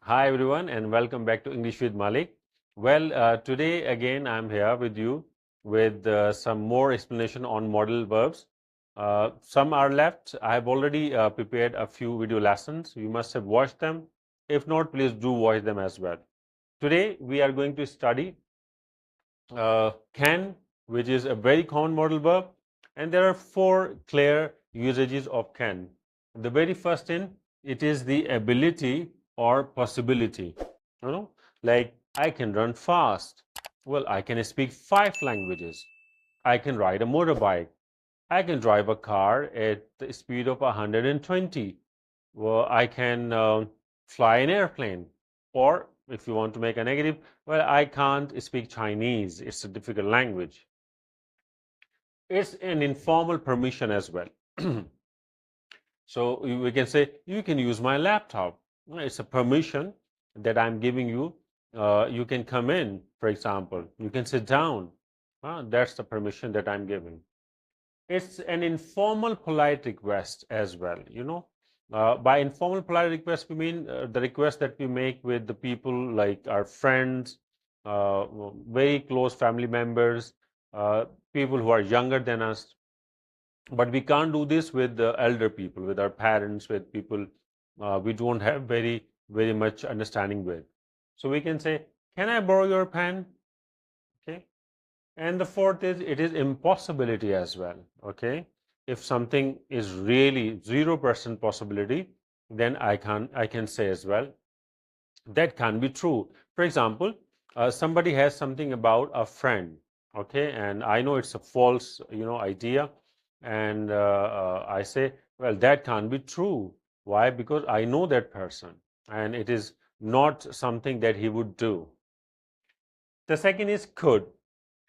Hi everyone and welcome back to English with Malik. Today again I'm here with you with some more explanation on modal verbs. Some are left. I have already prepared a few video lessons. You must have watched them. If not, please do watch them as well. Today we are going to study can, which is a very common modal verb, and there are four clear usages of can. The very first in it is the ability or possibility. Like I can run fast. Well, I can speak 5 languages. I can ride a motorbike. I can drive a car at the speed of 120. Well, I can fly an airplane. Or if you want to make a negative, well, I can't speak Chinese. It's a difficult language. It's an informal permission as well. So we can say, you can use my laptop. It's a permission that I'm giving you. You can come in, for example. You can sit down. That's the permission that I'm giving. It's an informal polite request as well. By informal polite request, we mean the request that we make with the people like our friends, uh, very close family members, people who are younger than us. But we can't do this with the elder people, with our parents, with people we don't have very much understanding with. So we can say, can I borrow your pen? Okay. And the fourth is it is impossibility as well. Okay. If something is really 0% possibility, then I can say as well that can be true. For example, somebody has something about a friend, okay, and I know it's a false idea, and I say, well, that can't be true. Why? Because I know that person and it is not something that he would do. The second is could.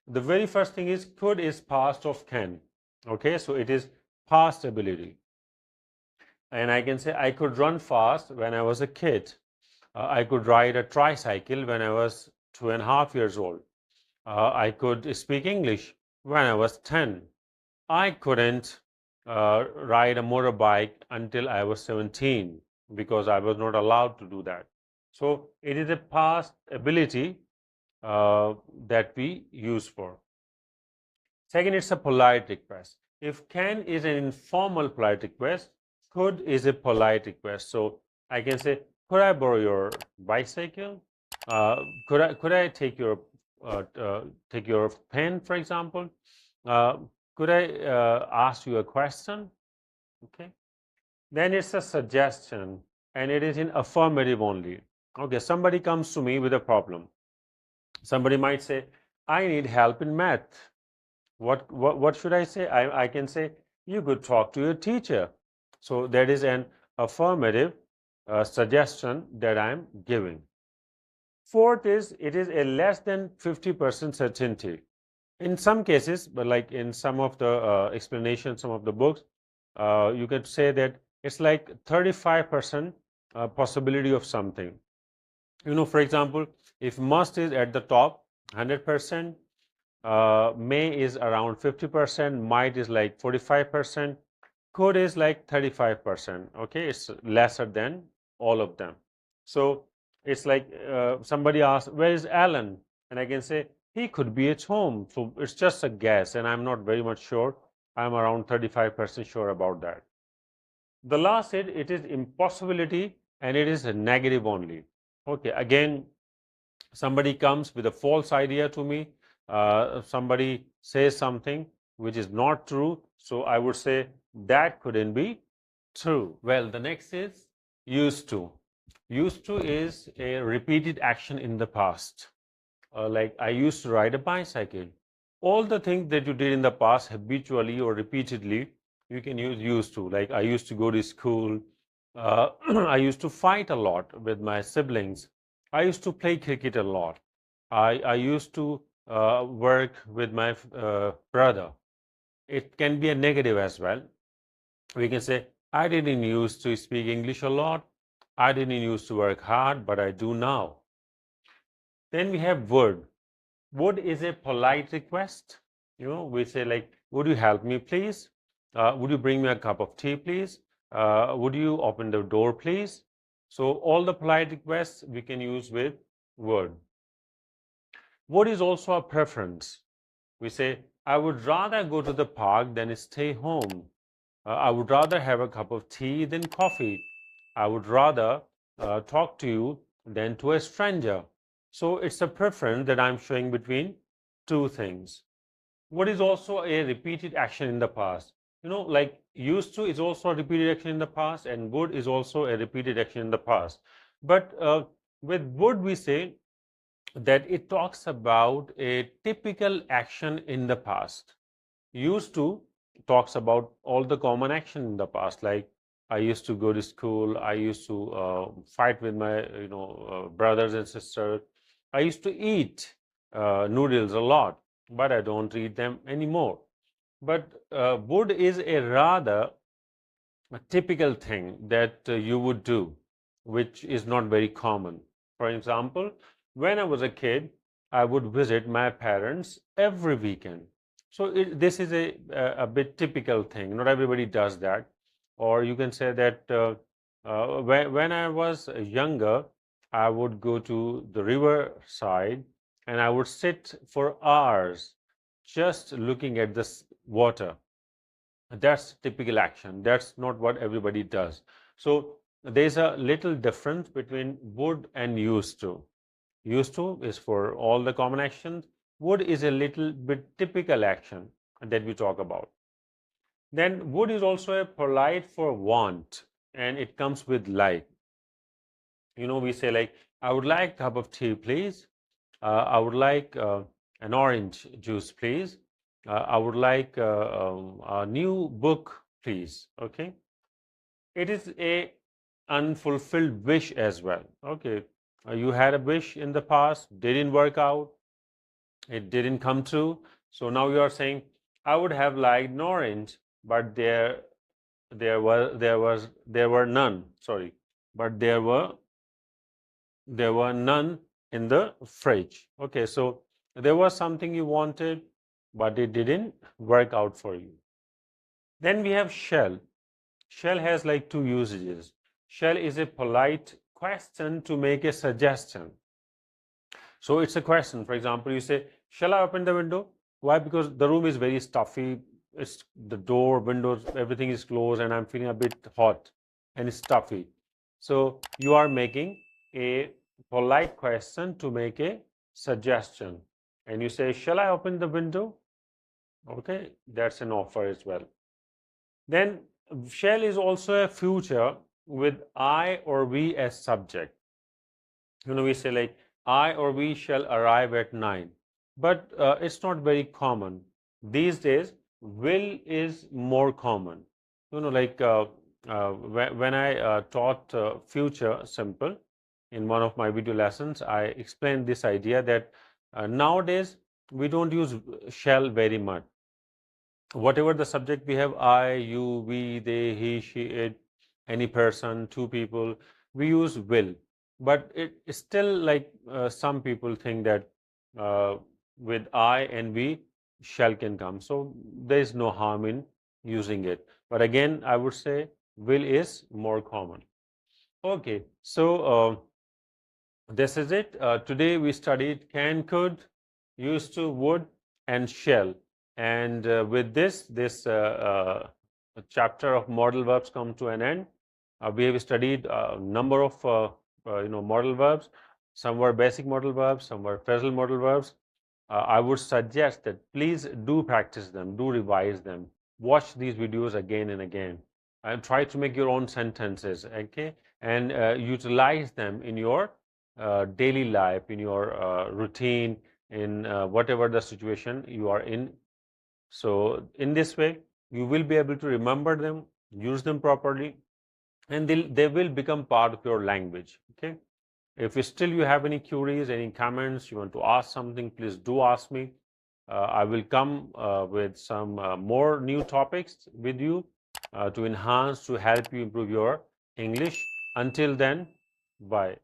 The very first thing is could is past of can. Okay, so it is past ability. And I can say I could run fast when I was a kid. I could ride a tricycle when I was 2.5 years old. I could speak English when I was 10. I couldn't ride a motorbike until I was 17 because I was not allowed to do that. So it is a past ability that we use for. Second, it's a polite request. If can is an informal polite request, could is a polite request. So I can say, could I borrow your bicycle? Could I take your pen, for example? Uh, could I ask you a question? Okay. Then it's a suggestion, and it is in affirmative only. Okay. Somebody comes to me with a problem. Somebody might say, I need help in math. What should I say? I can say you could talk to your teacher. So that is an affirmative suggestion that I'm giving. Fourth is it is a less than 50% certainty. In some cases, but like in some of the explanations, some of the books, you could say that it's like 35% possibility of something. For example, if must is at the top 100%, may is around 50%, might is like 45%, could is like 35%. Okay, it's lesser than all of them. So it's like somebody asks, where is Alan? And I can say he could be at home. So it's just a guess, and I'm not very much sure. I'm around 35% sure about that. The last it is impossibility, and it is a negative only. Okay, again, somebody comes with a false idea to me, somebody says something which is not true, so I would say that couldn't be true. Well, the next is used to. Used to is a repeated action in the past. Like I used to ride a bicycle. All the things that you did in the past habitually or repeatedly, you can use used to. Like I used to go to school. I used to fight a lot with my siblings. I used to play cricket a lot. I used to work with my brother. It can be a negative as well. We can say, I didn't used to speak English a lot. I didn't used to work hard, but I do now. Then we have would. Would is a polite request. We say like, would you help me, please? Would you bring me a cup of tea, please? Would you open the door, please? So all the polite requests we can use with would. Would is also a preference. We say, I would rather go to the park than stay home. I would rather have a cup of tea than coffee. I would rather talk to you than to a stranger. So it's a preference that I'm showing between two things. What is also a repeated action in the past? Like used to is also a repeated action in the past, and would is also a repeated action in the past. But with would, we say that it talks about a typical action in the past. Used to talks about all the common action in the past, like I used to go to school, I used to fight with my brothers and sisters, I used to eat noodles a lot, but I don't eat them anymore. But would is a rather a typical thing that you would do, which is not very common. For example, when I was a kid, I would visit my parents every weekend. So this is a bit typical thing. Not everybody does that. Or you can say that when I was younger, I would go to the river side and I would sit for hours just looking at this water. That's typical action. That's not what everybody does. So there's a little difference between would and used to. Used to is for all the common actions. Would is a little bit typical action that we talk about. Then would is also a polite for want, and it comes with like. We say like, I would like a cup of tea, please. I would like an orange juice, please. I would like a new book, please. Okay. It is a unfulfilled wish as well. Okay. You had a wish in the past, didn't work out, it didn't come true. So now you are saying, I would have liked an orange, but there were none. Sorry, but there were none in the fridge. Okay, so there was something you wanted, but it didn't work out for you. Then we have shall. Shall has like two usages. Shall is a polite question to make a suggestion. So it's a question. For example, you say, shall I open the window? Why? Because the room is very stuffy. It's the door, windows, everything is closed, and I'm feeling a bit hot and it's stuffy. So you are making a polite question to make a suggestion. And you say, shall I open the window? Okay, that's an offer as well. Then shall is also a future with I or we as subject. We say like, I or we shall arrive at 9. But it's not very common. These days, will is more common. Like when I taught future simple in one of my video lessons, I explained this idea that nowadays we don't use shall very much. Whatever the subject we have, I, you, we, they, he, she, it, any person, two people, we use will. But it's still like some people think that with I and we, shall can come. So there is no harm in using it. But again, I would say will is more common. Okay, so this is it. Today we studied can, could, used to, would, and shall. And with this chapter of modal verbs come to an end. We have studied a number of modal verbs. Some were basic modal verbs, some were phrasal modal verbs. I would suggest that please do practice them, do revise them, watch these videos again and again, and try to make your own sentences, okay, and utilize them in your daily life, in your routine, in whatever the situation you are in. So in this way, you will be able to remember them, use them properly, and they will become part of your language. Okay. If still you have any queries, any comments, you want to ask something, please do ask me. I will come with some more new topics with you to enhance, to help you improve your English. Until then, bye.